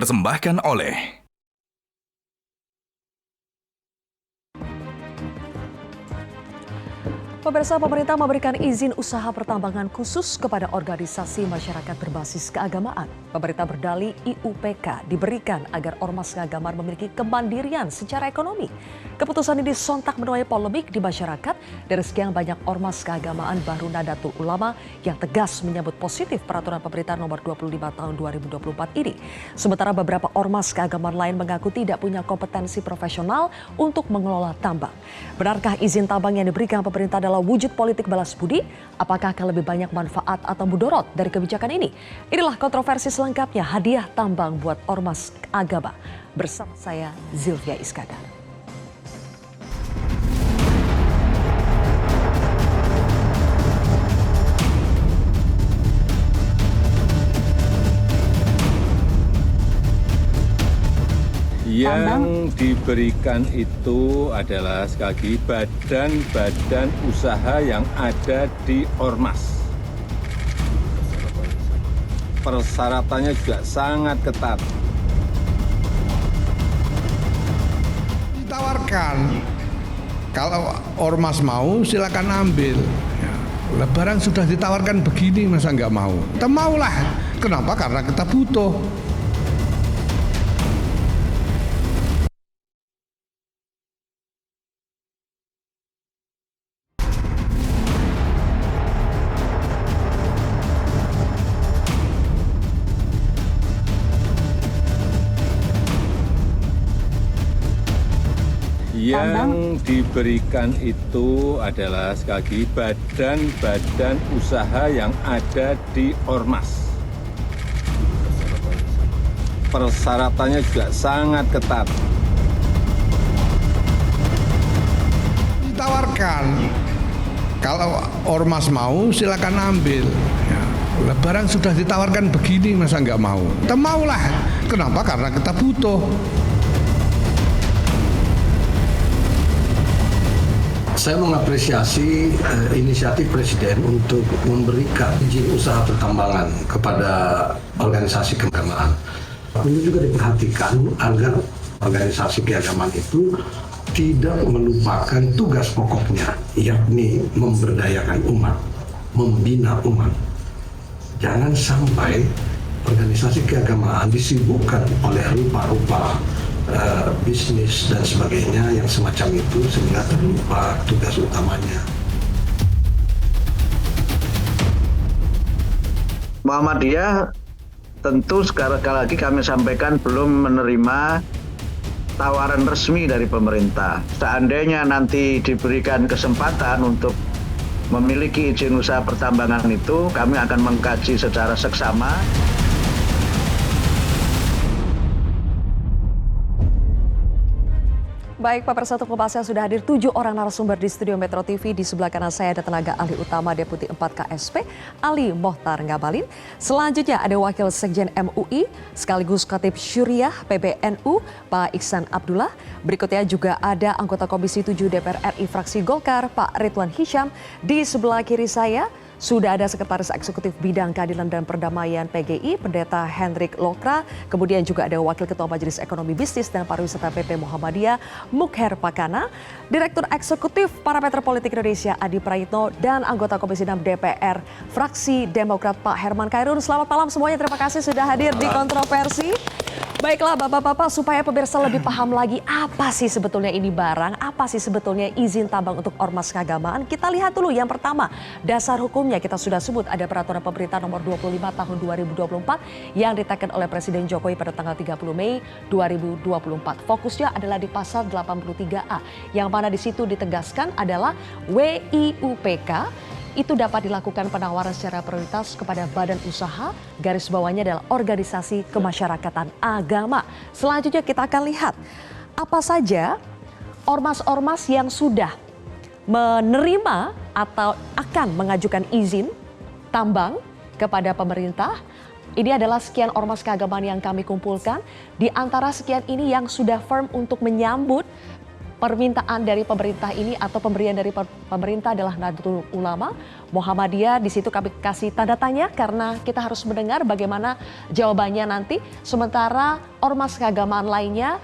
dipersembahkan oleh Pemirsa, pemerintah memberikan izin usaha pertambangan khusus kepada organisasi masyarakat berbasis keagamaan. Pemerintah berdalih IUPK diberikan agar ormas keagamaan memiliki kemandirian secara ekonomi. Keputusan ini sontak menuai polemik di masyarakat dari sekian banyak ormas keagamaan baru Nahdlatul Ulama yang tegas menyambut positif peraturan pemerintah nomor 25 tahun 2024 ini. Sementara beberapa ormas keagamaan lain mengaku tidak punya kompetensi profesional untuk mengelola tambang. Benarkah izin tambang yang diberikan pemerintah adalah wujud politik balas budi? Apakah akan lebih banyak manfaat atau mudorot dari kebijakan ini? Inilah kontroversi selengkapnya hadiah tambang buat ormas agama. Bersama saya Zilvia Iskandar. Yang diberikan itu adalah sekali lagi badan-badan usaha yang ada di ormas. Persyaratannya juga sangat ketat. Ditawarkan, kalau ormas mau silakan ambil. Ya, barang sudah ditawarkan begini masa nggak mau? Kita maulah. Kenapa? Karena kita butuh. Yang diberikan itu adalah sekali lagi badan-badan usaha yang ada di ormas. Persyaratannya juga sangat ketat. Ditawarkan, kalau ormas mau silakan ambil. Ya, barang sudah ditawarkan begini masa nggak mau? Kita maulah. Kenapa? Karena kita butuh. Saya mengapresiasi inisiatif Presiden untuk memberikan izin usaha pertambangan kepada organisasi keagamaan. Ini juga diperhatikan agar organisasi keagamaan itu tidak melupakan tugas pokoknya, yakni memberdayakan umat, membina umat. Jangan sampai organisasi keagamaan disibukkan oleh rupa-rupa bisnis dan sebagainya yang semacam itu sehingga terlupa tugas utamanya. Muhammadiyah tentu sekali lagi kami sampaikan belum menerima tawaran resmi dari pemerintah. Seandainya nanti diberikan kesempatan untuk memiliki izin usaha pertambangan itu, kami akan mengkaji secara seksama. Baik, Pak Persatu Kompasnya sudah hadir 7 orang narasumber di studio Metro TV. Di sebelah kanan saya ada tenaga ahli utama Deputi 4 KSP, Ali Mohtar Ngabalin. Selanjutnya ada Wakil Sekjen MUI, sekaligus Khatib Syuriah PBNU, Pak Iksan Abdullah. Berikutnya juga ada anggota Komisi 7 DPR RI Fraksi Golkar, Pak Ridwan Hisyam. Di sebelah kiri saya sudah ada Sekretaris Eksekutif Bidang Keadilan dan Perdamaian PGI, Pendeta Hendrik Lokra. Kemudian juga ada Wakil Ketua Majelis Ekonomi Bisnis dan Pariwisata PP Muhammadiyah, Mukher Pakana. Direktur Eksekutif Parameter Politik Indonesia, Adi Prayitno. Dan anggota Komisi 6 DPR, Fraksi Demokrat, Pak Herman Khairun. Selamat malam semuanya, terima kasih sudah hadir di Kontroversi. Baiklah Bapak-Bapak, supaya pemirsa lebih paham lagi apa sih sebetulnya ini barang, apa sih sebetulnya izin tambang untuk ormas keagamaan. Kita lihat dulu yang pertama, dasar hukumnya kita sudah sebut ada peraturan pemerintah nomor 25 tahun 2024 yang ditekan oleh Presiden Jokowi pada tanggal 30 Mei 2024. Fokusnya adalah di pasal 83A yang mana di situ ditegaskan adalah WIUPK itu dapat dilakukan penawaran secara prioritas kepada badan usaha, garis bawahnya adalah organisasi kemasyarakatan agama. Selanjutnya kita akan lihat apa saja ormas-ormas yang sudah menerima atau akan mengajukan izin tambang kepada pemerintah. Ini adalah sekian ormas keagamaan yang kami kumpulkan. Di antara sekian ini yang sudah firm untuk menyambut permintaan dari pemerintah ini atau pemberian dari pemerintah adalah Nahdlatul Ulama, Muhammadiyah. Di situ kami kasih tanda tanya karena kita harus mendengar bagaimana jawabannya nanti. Sementara ormas keagamaan lainnya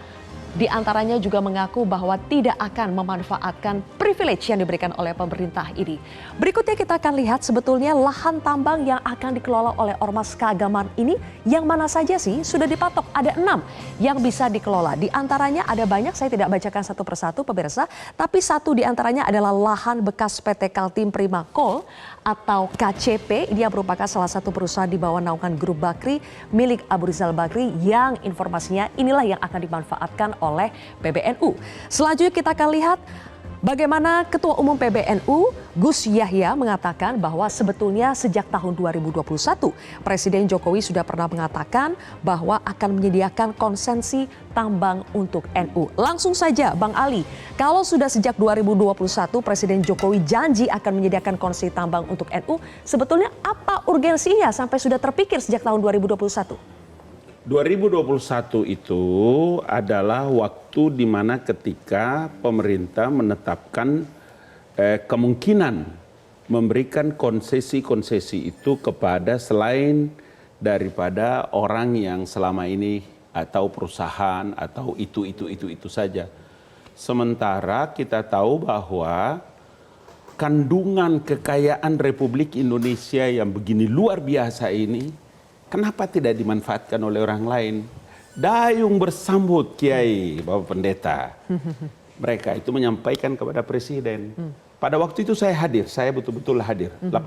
di antaranya juga mengaku bahwa tidak akan memanfaatkan privilege yang diberikan oleh pemerintah ini. Berikutnya kita akan lihat sebetulnya lahan tambang yang akan dikelola oleh ormas keagamaan ini yang mana saja sih sudah dipatok. Ada 6 yang bisa dikelola. Di antaranya ada banyak, saya tidak bacakan satu persatu pemirsa, tapi satu di antaranya adalah lahan bekas PT Kaltim Prima Coal atau KCP. Dia merupakan salah satu perusahaan di bawah naungan Grup Bakri milik Abu Rizal Bakri yang informasinya inilah yang akan dimanfaatkan oleh PBNU. Selanjutnya kita akan lihat bagaimana Ketua Umum PBNU Gus Yahya mengatakan bahwa sebetulnya sejak tahun 2021 Presiden Jokowi sudah pernah mengatakan bahwa akan menyediakan konsesi tambang untuk NU. Langsung saja Bang Ali, kalau sudah sejak 2021 Presiden Jokowi janji akan menyediakan konsesi tambang untuk NU, sebetulnya apa urgensinya sampai sudah terpikir sejak tahun 2021? 2021 itu adalah waktu di mana ketika pemerintah menetapkan kemungkinan memberikan konsesi-konsesi itu kepada selain daripada orang yang selama ini atau perusahaan atau itu saja. Sementara kita tahu bahwa kandungan kekayaan Republik Indonesia yang begini luar biasa ini kenapa tidak dimanfaatkan oleh orang lain? Dayung bersambut Kiai, Bapak Pendeta. Mereka itu menyampaikan kepada Presiden. Pada waktu itu saya hadir, saya betul-betul hadir. 18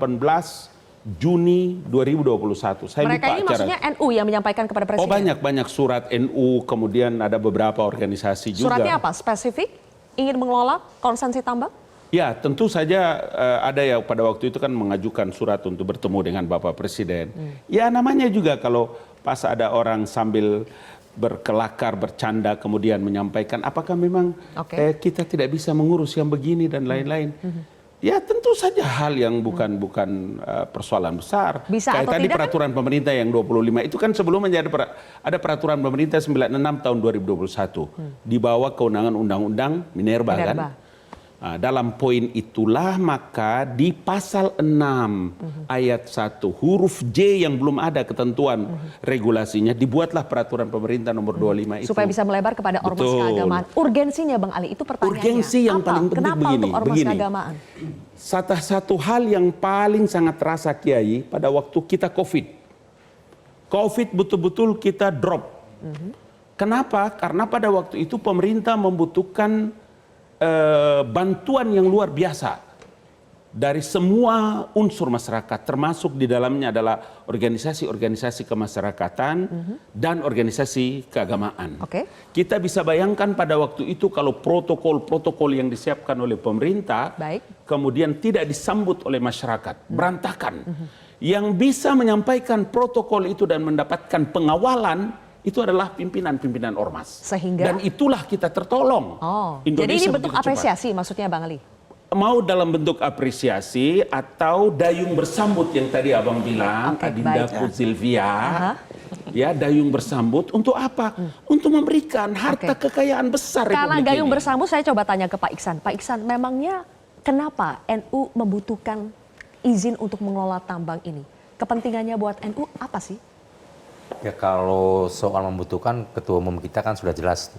Juni 2021. Saya mereka lupa ini acara. maksudnya NU yang menyampaikan kepada Presiden? Oh banyak surat NU, kemudian ada beberapa organisasi juga. Suratnya apa? Spesifik? Ingin mengelola konsesi tambang? Ya tentu saja ada yang pada waktu itu kan mengajukan surat untuk bertemu dengan Bapak Presiden. Ya namanya juga kalau pas ada orang sambil berkelakar, bercanda kemudian menyampaikan apakah memang kita tidak bisa mengurus yang begini dan lain-lain. Ya tentu saja hal yang bukan persoalan besar. Bisa kayak atau tadi tidak peraturan pemerintah yang 25 itu kan sebelumnya ada peraturan pemerintah 96 tahun 2021 di bawah kewenangan Undang-Undang Minerba kan. Nah, dalam poin itulah maka di pasal 6 ayat 1 huruf J yang belum ada ketentuan regulasinya dibuatlah peraturan pemerintah nomor 25 itu. Supaya bisa melebar kepada ormas keagamaan. Urgensinya Bang Ali itu pertanyaannya. Urgensi yang paling penting Kenapa begini. untuk ormas keagamaan? Satu hal yang paling sangat terasa Kiai pada waktu kita COVID. COVID betul-betul kita drop. Kenapa? Karena pada waktu itu pemerintah membutuhkan bantuan yang luar biasa dari semua unsur masyarakat, termasuk di dalamnya adalah organisasi-organisasi kemasyarakatan dan organisasi keagamaan. Kita bisa bayangkan pada waktu itu kalau protokol-protokol yang disiapkan oleh pemerintah kemudian tidak disambut oleh masyarakat, berantakan. Yang bisa menyampaikan protokol itu dan mendapatkan pengawalan itu adalah pimpinan-pimpinan ormas. Sehingga? Dan itulah kita tertolong. Jadi ini bentuk apresiasi maksudnya Bang Ali? Mau dalam bentuk apresiasi atau dayung bersambut yang tadi Abang bilang, Adindaku Silvia. Ya, dayung bersambut untuk apa? Untuk memberikan harta kekayaan besar Republik ini. Karena dayung bersambut saya coba tanya ke Pak Iksan. Pak Iksan, memangnya kenapa NU membutuhkan izin untuk mengelola tambang ini? Kepentingannya buat NU apa sih? Ya kalau soal membutuhkan, Ketua Umum kita kan sudah jelas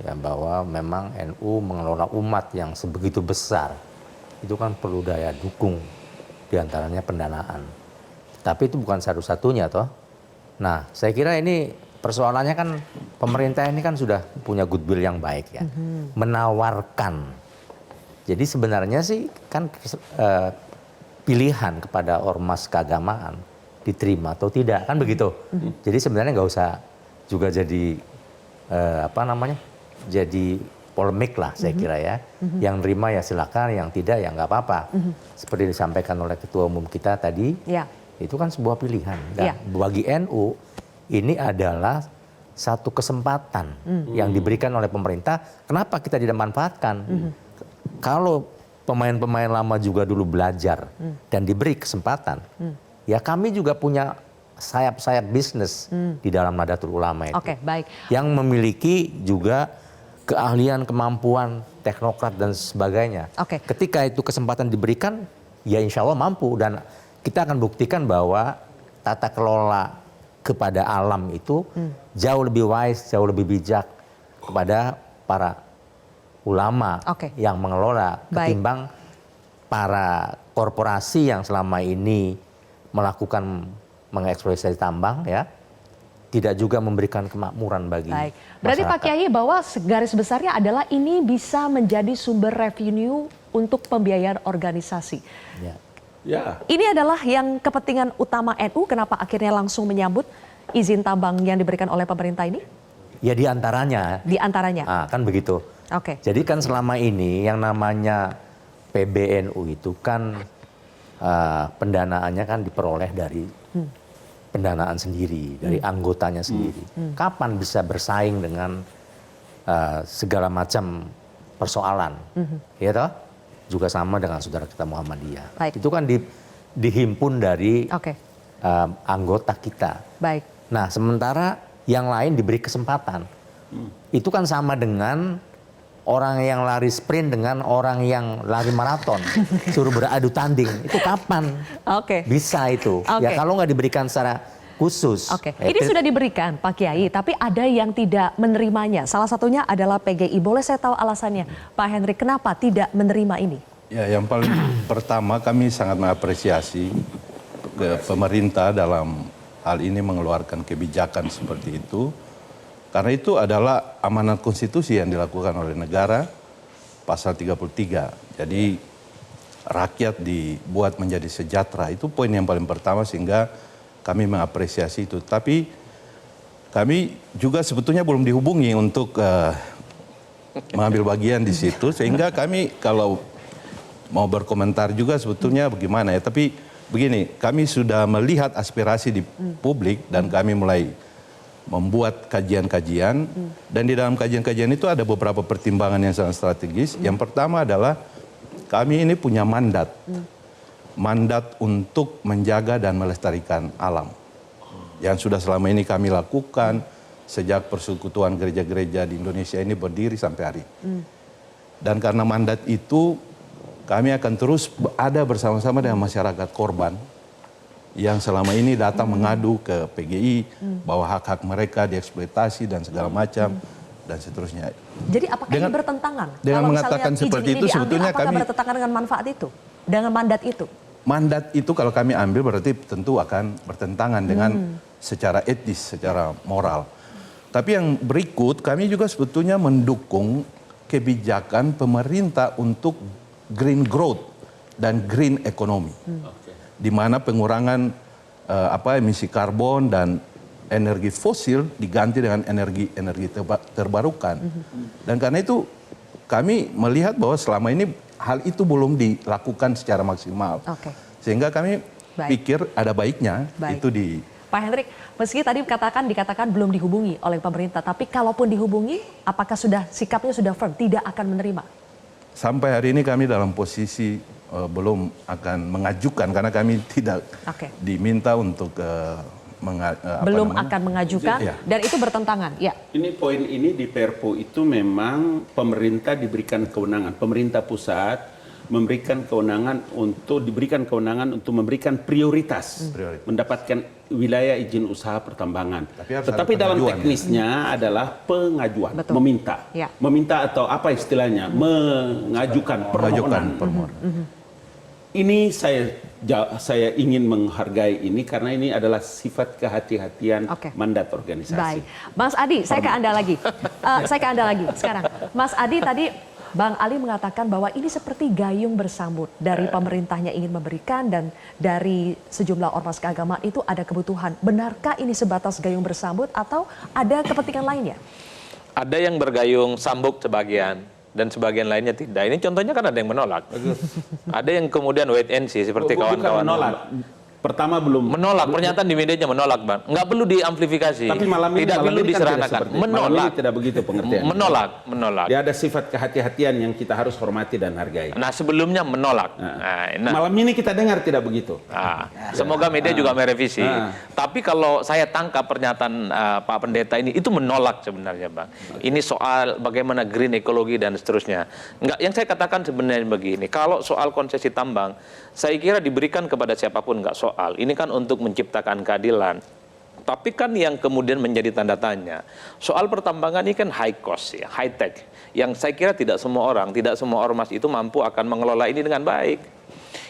ya bahwa memang NU mengelola umat yang sebegitu besar itu kan perlu daya dukung, diantaranya pendanaan. Tapi itu bukan satu-satunya toh. Nah saya kira ini persoalannya kan pemerintah ini kan sudah punya goodwill yang baik ya, menawarkan. Jadi sebenarnya sih kan pilihan kepada ormas keagamaan diterima atau tidak kan begitu. Jadi sebenarnya nggak usah juga jadi jadi polemik lah saya kira ya. Yang nerima ya silakan, yang tidak ya nggak apa-apa. Seperti disampaikan oleh Ketua Umum kita tadi, itu kan sebuah pilihan. Dan bagi NU ini adalah satu kesempatan yang diberikan oleh pemerintah. Kenapa kita tidak manfaatkan? Kalau pemain-pemain lama juga dulu belajar dan diberi kesempatan. Ya kami juga punya sayap-sayap bisnis di dalam Nahdlatul Ulama itu. Baik. Yang memiliki juga keahlian, kemampuan, teknokrat dan sebagainya. Oke. Ketika itu kesempatan diberikan, ya insya Allah mampu. Dan kita akan buktikan bahwa tata kelola kepada alam itu jauh lebih wise, jauh lebih bijak kepada para ulama Oke. yang mengelola Baik. ketimbang para korporasi yang selama ini melakukan mengeksploitasi tambang, ya, tidak juga memberikan kemakmuran bagi Baik. Berarti Pak masyarakat. Kiai bahwa garis besarnya adalah ini bisa menjadi sumber revenue untuk pembiayaan organisasi. Ya. Ya, Ini adalah yang kepentingan utama NU, kenapa akhirnya langsung menyambut izin tambang yang diberikan oleh pemerintah ini? Ya diantaranya. Di antaranya. Ah, kan begitu. Oke. Jadi kan selama ini yang namanya PBNU itu kan pendanaannya kan diperoleh dari pendanaan sendiri, dari anggotanya sendiri. Kapan bisa bersaing dengan segala macam persoalan? Ya toh? Juga sama dengan saudara kita Muhammadiyah. Baik. Itu kan dihimpun dari Oke. anggota kita. Baik. Nah, sementara yang lain diberi kesempatan. Itu kan sama dengan orang yang lari sprint dengan orang yang lari maraton. Suruh beradu tanding. Itu kapan Oke. bisa itu? Oke. Ya kalau nggak diberikan secara khusus. Oke, ini sudah diberikan Pak Kiai, tapi ada yang tidak menerimanya. Salah satunya adalah PGI. Boleh saya tahu alasannya, Pak Henry, kenapa tidak menerima ini? Ya, yang paling pertama kami sangat mengapresiasi pemerintah dalam hal ini mengeluarkan kebijakan seperti itu. Karena itu adalah amanat konstitusi yang dilakukan oleh negara, pasal 33. Jadi rakyat dibuat menjadi sejahtera, itu poin yang paling pertama sehingga kami mengapresiasi itu. Tapi kami juga sebetulnya belum dihubungi untuk mengambil bagian di situ. Sehingga kami kalau mau berkomentar juga sebetulnya bagaimana ya. Tapi begini, kami sudah melihat aspirasi di publik dan kami mulai membuat kajian-kajian. Dan di dalam kajian-kajian itu ada beberapa pertimbangan yang sangat strategis. Yang pertama adalah kami ini punya mandat. Mandat untuk menjaga dan melestarikan alam. Yang sudah selama ini kami lakukan sejak persekutuan gereja-gereja di Indonesia ini berdiri sampai hari. Dan karena mandat itu kami akan terus ada bersama-sama dengan masyarakat korban yang selama ini datang mengadu ke PGI bahwa hak-hak mereka dieksploitasi dan segala macam dan seterusnya. Jadi apakah ini bertentangan? Dengan Kalau mengatakan misalnya seperti izin ini itu diambil, sebetulnya apakah kami bertentangan dengan manfaat itu? Dengan mandat itu? Mandat itu kalau kami ambil berarti tentu akan bertentangan dengan secara etis, secara moral. Tapi yang berikut kami juga sebetulnya mendukung kebijakan pemerintah untuk green growth dan green economy. Di mana pengurangan emisi karbon dan energi fosil diganti dengan energi terbarukan. Dan karena itu kami melihat bahwa selama ini hal itu belum dilakukan secara maksimal. Oke. Sehingga kami pikir ada baiknya itu di... Pak Hendrik, meski tadi dikatakan belum dihubungi oleh pemerintah, tapi kalaupun dihubungi, apakah sikapnya sudah firm, tidak akan menerima? Sampai hari ini kami dalam posisi belum akan mengajukan karena kami tidak diminta untuk belum akan mengajukan dan itu bertentangan. Ya. Ini poin ini di Perpu itu memang pemerintah diberikan kewenangan, pemerintah pusat diberikan kewenangan untuk memberikan prioritas. Mendapatkan wilayah izin usaha pertambangan. Tetapi dalam teknisnya adalah pengajuan, meminta. Ya. Meminta atau apa istilahnya? Mengajukan permohonan. Ini saya ingin menghargai ini karena ini adalah sifat kehati-hatian mandat organisasi. Baik, Mas Adi, saya ke Anda lagi. Sekarang. Mas Adi tadi Bang Ali mengatakan bahwa ini seperti gayung bersambut dari pemerintahnya ingin memberikan dan dari sejumlah ormas keagamaan itu ada kebutuhan. Benarkah ini sebatas gayung bersambut atau ada kepentingan lainnya? Ada yang bergayung sambut sebagian dan sebagian lainnya tidak. Ini contohnya kan ada yang menolak. Ada yang kemudian wait and see seperti kawan-kawan. Pertama belum Menolak, pernyataan di medianya menolak, Bang. Nggak perlu diamplifikasi. Tapi malam ini tidak perlu kan tidak diseranakan. seperti itu. Malam ini Menolak. tidak begitu pengertian. Menolak. Dia ada sifat kehati-hatian yang kita harus hormati dan hargai. Nah, sebelumnya menolak. Malam ini kita dengar tidak begitu. Semoga media juga merevisi. Tapi kalau saya tangkap pernyataan Pak Pendeta ini, itu menolak sebenarnya, Bang. Ini soal bagaimana green ekologi dan seterusnya. Enggak, yang saya katakan sebenarnya begini, kalau soal konsesi tambang, saya kira diberikan kepada siapapun nggak soal. Ini kan untuk menciptakan keadilan. Tapi kan yang kemudian menjadi tanda tanya, soal pertambangan ini kan high cost, ya, high tech. Yang saya kira tidak semua orang, tidak semua ormas itu mampu akan mengelola ini dengan baik.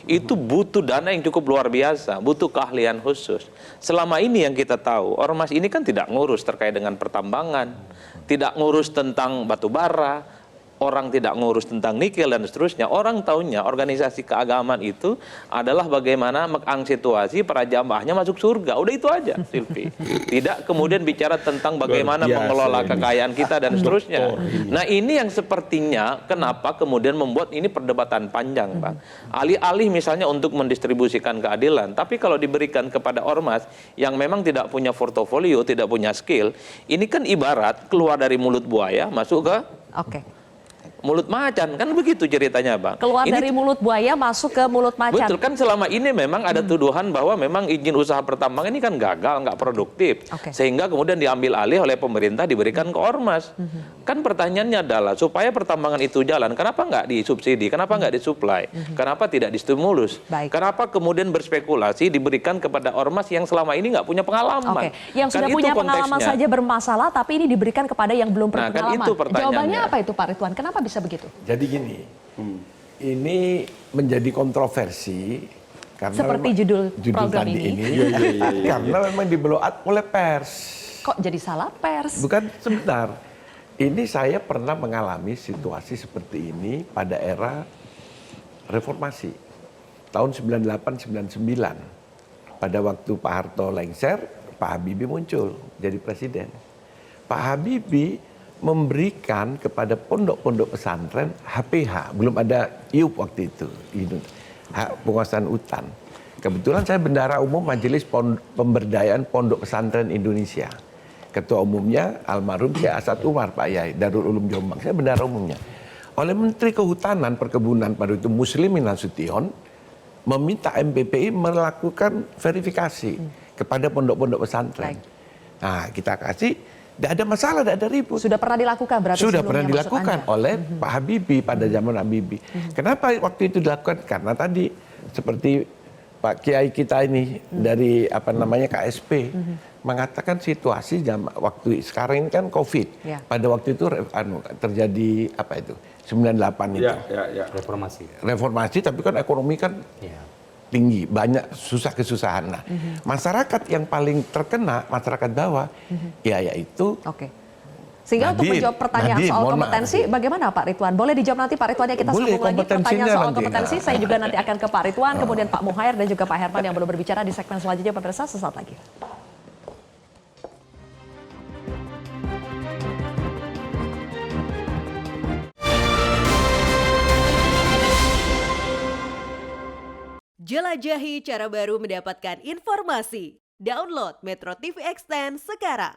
Itu butuh dana yang cukup luar biasa, butuh keahlian khusus. Selama ini yang kita tahu, ormas ini kan tidak ngurus terkait dengan pertambangan, tidak ngurus tentang batu bara, orang tidak ngurus tentang nikel dan seterusnya. Orang taunya organisasi keagamaan itu adalah bagaimana mengang situasi para jamaahnya masuk surga. Udah itu aja, Silvi. Tidak kemudian bicara tentang bagaimana mengelola kekayaan kita dan seterusnya. Nah, ini yang sepertinya kenapa kemudian membuat ini perdebatan panjang, Bang. Alih-alih misalnya untuk mendistribusikan keadilan, tapi kalau diberikan kepada ormas yang memang tidak punya portofolio, tidak punya skill, ini kan ibarat keluar dari mulut buaya masuk ke mulut macan, kan begitu ceritanya, Bang. Keluar dari mulut buaya masuk ke mulut macan. Betul, kan selama ini memang ada tuduhan bahwa memang izin usaha pertambangan ini kan gagal, nggak produktif. Sehingga kemudian diambil alih oleh pemerintah, diberikan ke ormas. Kan pertanyaannya adalah, supaya pertambangan itu jalan, kenapa nggak disubsidi, kenapa nggak disuplai, kenapa tidak distimulus, kenapa kemudian berspekulasi diberikan kepada ormas yang selama ini nggak punya pengalaman. Yang kan sudah punya pengalaman saja bermasalah, tapi ini diberikan kepada yang belum berpengalaman. Kan itu pertanyaannya. Jawabannya apa itu, Pak Ridwan? Kenapa bisa begitu? Jadi gini, ini menjadi kontroversi karena seperti judul program tadi ini. Karena memang di-blow up oleh pers. Kok jadi salah pers? Bukan, sebentar. Ini saya pernah mengalami situasi seperti ini pada era reformasi tahun 98-99. Pada waktu Pak Harto lengser, Pak Habibie muncul jadi presiden. Pak Habibie memberikan kepada pondok-pondok pesantren HPH, belum ada IUP waktu itu, hak penguasaan hutan. Kebetulan saya bendahara umum Majelis Pemberdayaan Pondok Pesantren Indonesia. Ketua umumnya almarhum Syekh Asad Umar, Pak Yai, Darul Ulum Jombang. Saya bendahara umumnya. Oleh Menteri Kehutanan Perkebunan pada itu Muslimin Nasution meminta MPPI melakukan verifikasi kepada pondok-pondok pesantren. Nah, kita kasih. Tidak ada masalah, tidak ada ribut. Sudah pernah dilakukan berarti sudah pernah dilakukan oleh Pak Habibie pada zaman Habibie. Kenapa waktu itu dilakukan? Karena tadi seperti Pak Kiai kita ini dari KSP mengatakan situasi waktu sekarang ini kan COVID. Pada waktu itu terjadi 98 itu. Reformasi, tapi kan ekonomi kan tinggi, banyak kesusahan. Nah, masyarakat yang paling terkena, masyarakat bawah, yaitu Sehingga untuk menjawab pertanyaan soal kompetensi, bagaimana Pak Ridwan? Boleh dijawab nanti Pak Ridwan, ya kita sambung lagi pertanyaan soal kompetensi. Saya juga nanti akan ke Pak Ridwan, kemudian Pak Muhair dan juga Pak Herman yang belum berbicara di segmen selanjutnya, pemirsa, sesaat lagi. Jelajahi cara baru mendapatkan informasi. Download Metro TV Extend sekarang.